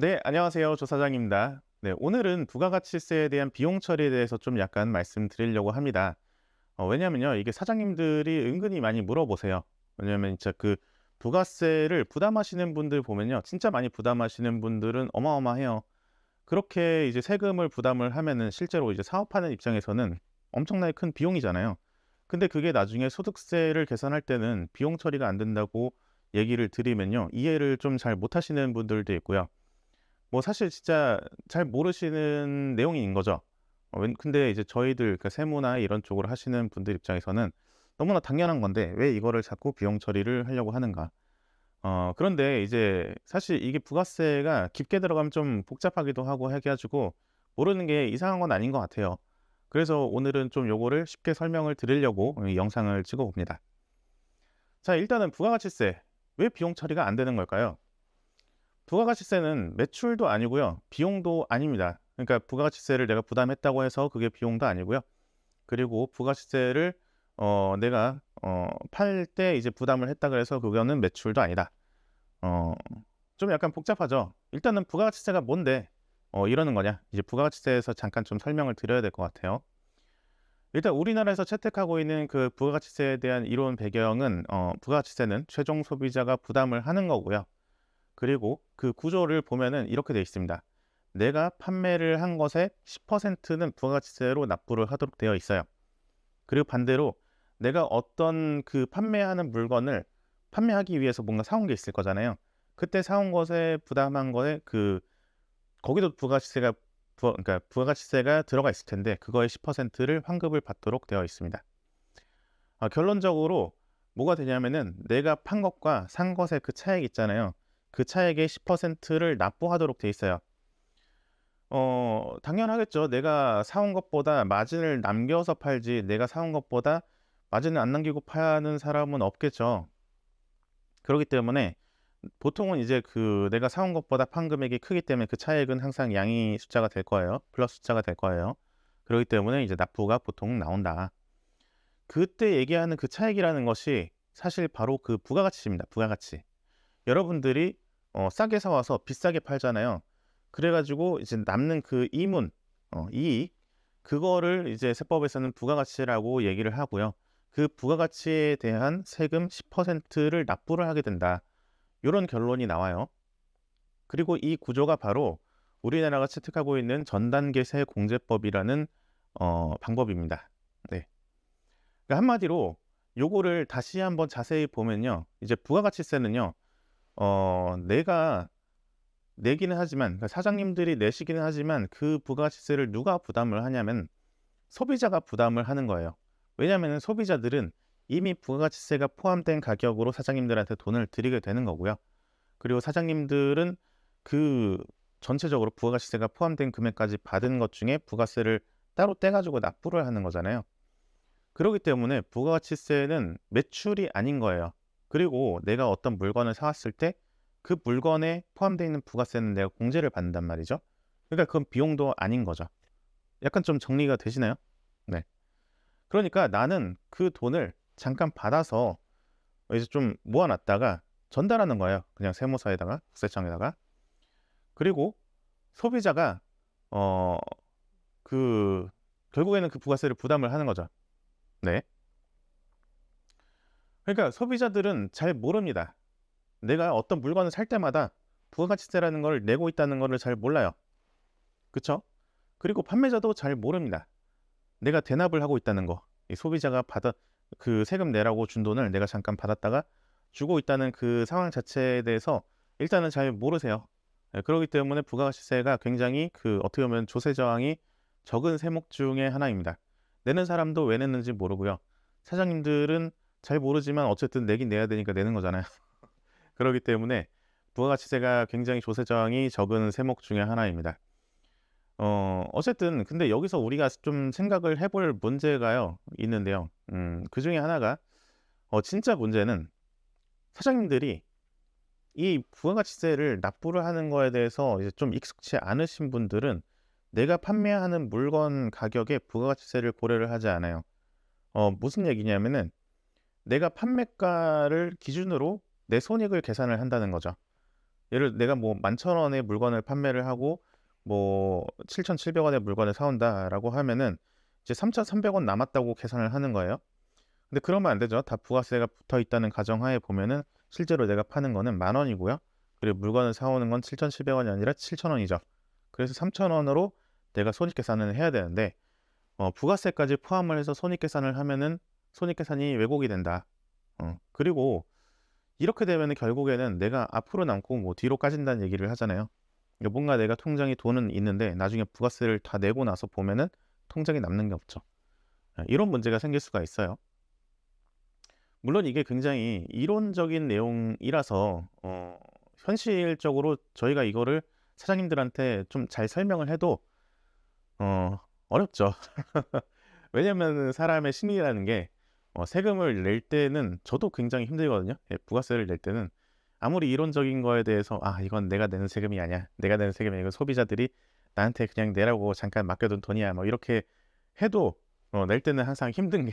네, 안녕하세요. 조 사장입니다. 네, 오늘은 부가가치세에 대한 비용 처리에 대해서 좀 약간 말씀드리려고 합니다. 왜냐면요, 이게 사장님들이 은근히 많이 물어보세요. 왜냐면 진짜 그 부가세를 부담하시는 분들 보면요, 진짜 많이 부담하시는 분들은 어마어마해요. 그렇게 이제 세금을 부담을 하면은 실제로 이제 사업하는 입장에서는 엄청나게 큰 비용이잖아요. 근데 그게 나중에 소득세를 계산할 때는 비용 처리가 안 된다고 얘기를 드리면요, 이해를 좀 잘 못하시는 분들도 있고요. 뭐 사실 진짜 잘 모르시는 내용인 거죠. 근데 이제 저희들 그러니까 세무나 이런 쪽으로 하시는 분들 입장에서는 너무나 당연한 건데 '왜 이거를 자꾸 비용 처리를 하려고 하는가.' 그런데 이제 사실 이게 부가세가 깊게 들어가면 좀 복잡하기도 하고 해 가지고 모르는 게 이상한 건 아닌 것 같아요. 그래서 오늘은 좀 요거를 쉽게 설명을 드리려고 이 영상을 찍어 봅니다. 자, 일단은 부가가치세. 왜 비용 처리가 안 되는 걸까요? 부가가치세는 매출도 아니고요. 비용도 아닙니다. 그러니까 부가가치세를 내가 부담했다고 해서 그게 비용도 아니고요. 그리고 부가가치세를 내가 팔 때 이제 부담을 했다 그래서 그거는 매출도 아니다. 어 좀 약간 복잡하죠. 일단은 부가가치세가 뭔데 이러는 거냐? 이제 부가가치세에서 잠깐 좀 설명을 드려야 될 것 같아요. 일단 우리나라에서 채택하고 있는 그 부가가치세에 대한 이론 배경은 부가가치세는 최종 소비자가 부담을 하는 거고요. 그리고 그 구조를 보면은 이렇게 되어 있습니다. 내가 판매를 한 것의 10%는 부가가치세로 납부를 하도록 되어 있어요. 그리고 반대로 내가 어떤 그 판매하는 물건을 판매하기 위해서 뭔가 사온 게 있을 거잖아요. 그때 사온 것에 부담한 거에 거기도 부가가치세가 그러니까 부가가치세가 들어가 있을 텐데 그거의 10%를 환급을 받도록 되어 있습니다. 결론적으로 뭐가 되냐면은 내가 판 것과 산 것의 그 차액 있잖아요. 그 차액의 10%를 납부하도록 돼 있어요. 당연하겠죠. 내가 사온 것보다 마진을 남겨서 팔지 내가 사온 것보다 마진을 안 남기고 파는 사람은 없겠죠. 그렇기 때문에 보통은 이제 그 내가 사온 것보다 판 금액이 크기 때문에 그 차액은 항상 양의 숫자가 될 거예요. 플러스 숫자가 될 거예요. 그렇기 때문에 이제 납부가 보통 나온다. 그때 얘기하는 그 차익이라는 것이 사실 바로 그 부가가치입니다. 부가가치. 여러분들이 싸게 사 와서 비싸게 팔잖아요. 그래 가지고 이제 남는 그 이문 이익, 그거를 이제 세법에서는 부가가치라고 얘기를 하고요. 그 부가가치에 대한 세금 10%를 납부를 하게 된다. 요런 결론이 나와요. 그리고 이 구조가 바로 우리나라가 채택하고 있는 전단계세 공제법이라는 방법입니다. 네. 그러니까 한마디로 요거를 다시 한번 자세히 보면요. 이제 부가가치세는요. 내가 내기는 하지만 그러니까 사장님들이 내시기는 하지만 그 부가가치세를 누가 부담을 하냐면 소비자가 부담을 하는 거예요. 왜냐하면은 소비자들은 이미 부가가치세가 포함된 가격으로 사장님들한테 돈을 드리게 되는 거고요. 그리고 사장님들은 그 전체적으로 부가가치세가 포함된 금액까지 받은 것 중에 부가세를 따로 떼 가지고 납부를 하는 거잖아요. 그러기 때문에 부가가치세는 매출이 아닌 거예요. 그리고 내가 어떤 물건을 사 왔을 때 그 물건에 포함되어 있는 부가세는 내가 공제를 받는단 말이죠. 그러니까 그건 비용도 아닌 거죠. 약간 좀 정리가 되시나요? 네. 그러니까 나는 그 돈을 잠깐 받아서 이제 좀 모아 놨다가 전달하는 거예요. 그냥 세무서에다가 국세청에다가. 그리고 소비자가 어 그 결국에는 그 부가세를 부담을 하는 거죠. 네. 그러니까 소비자들은 잘 모릅니다. 내가 어떤 물건을 살 때마다 부가가치세라는 걸 내고 있다는 거를 잘 몰라요. 그쵸? 그리고 판매자도 잘 모릅니다. 내가 대납을 하고 있다는 거. 이 소비자가 받아 그 세금 내라고 준 돈을 내가 잠깐 받았다가 주고 있다는 그 상황 자체에 대해서 일단은 잘 모르세요. 예, 그러기 때문에 부가가치세가 굉장히 그 어떻게 보면 조세 저항이 적은 세목 중의 하나입니다. 내는 사람도 왜 냈는지 모르고요. 사장님들은 잘 모르지만 어쨌든 내긴 내야 되니까 내는 거잖아요. 그러기 때문에 부가가치세가 굉장히 조세 저항이 적은 세목 중의 하나입니다. 어쨌든 근데 여기서 우리가 좀 생각을 해볼 문제가요 있는데요. 그중에 하나가 진짜 문제는 사장님들이 이 부가가치세를 납부를 하는 거에 대해서 이제 좀 익숙치 않으신 분들은 내가 판매하는 물건 가격에 부가가치세를 고려를 하지 않아요. 무슨 얘기냐면은 내가 판매가를 기준으로 내 손익을 계산을 한다는 거죠. 예를 내가 뭐 11,000원에 물건을 판매를 하고 뭐 7,700 원의 물건을 사 온다라고 하면은 이제 3,300원 남았다고 계산을 하는 거예요. 근데 그러면 안 되죠. 다 부가세가 붙어 있다는 가정하에 보면은 실제로 내가 파는 거는 10,000 원이고요. 그리고 물건을 사 오는 건 7,700 원이 아니라 7,000 원이죠. 그래서 3,000 원으로 내가 손익계산을 해야 되는데 부가세까지 포함을 해서 손익계산을 하면은 손익계산이 왜곡이 된다. 그리고 이렇게 되면은 결국에는 내가 앞으로 남고 뭐 뒤로 까진다는 얘기를 하잖아요. 그러니까 뭔가 내가 통장에 돈은 있는데 나중에 부가세를 다 내고 나서 보면은 통장에 남는 게 없죠. 이런 문제가 생길 수가 있어요. 물론 이게 굉장히 이론적인 내용이라서 현실적으로 저희가 이거를 사장님들한테 좀 잘 설명을 해도 어렵죠. 왜냐면은 사람의 심리라는 게 세금을 낼 때는 저도 굉장히 힘들거든요. 예, 부가세를 낼 때는 아무리 이론적인 거에 대해서 '아 이건 내가 내는 세금이 아니야. 내가 내는 세금이 아니고 소비자들이 나한테 그냥 내라고 잠깐 맡겨둔 돈이야.' 뭐 이렇게 해도 낼 때는 항상 힘든 게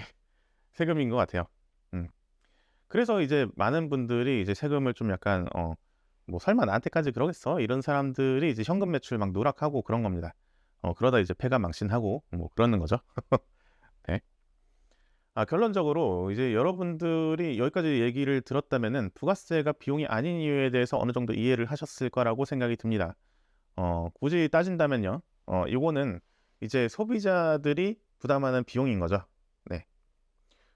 세금인 것 같아요. 음. 그래서 이제 많은 분들이 이제 세금을 좀 약간 '뭐 설마 나한테까지 그러겠어?' 이런 사람들이 이제 현금 매출 막 누락하고 그런 겁니다. 그러다 이제 패가 망신하고 뭐 그러는 거죠. 네. 결론적으로 이제 여러분들이 여기까지 얘기를 들었다면은 부가세가 비용이 아닌 이유에 대해서 어느 정도 이해를 하셨을 거라고 생각이 듭니다. 굳이 따진다면요. 요거는 이제 소비자들이 부담하는 비용인 거죠. 네.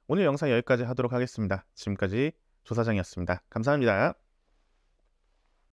오늘 영상 여기까지 하도록 하겠습니다. 지금까지 조 사장이었습니다. 감사합니다.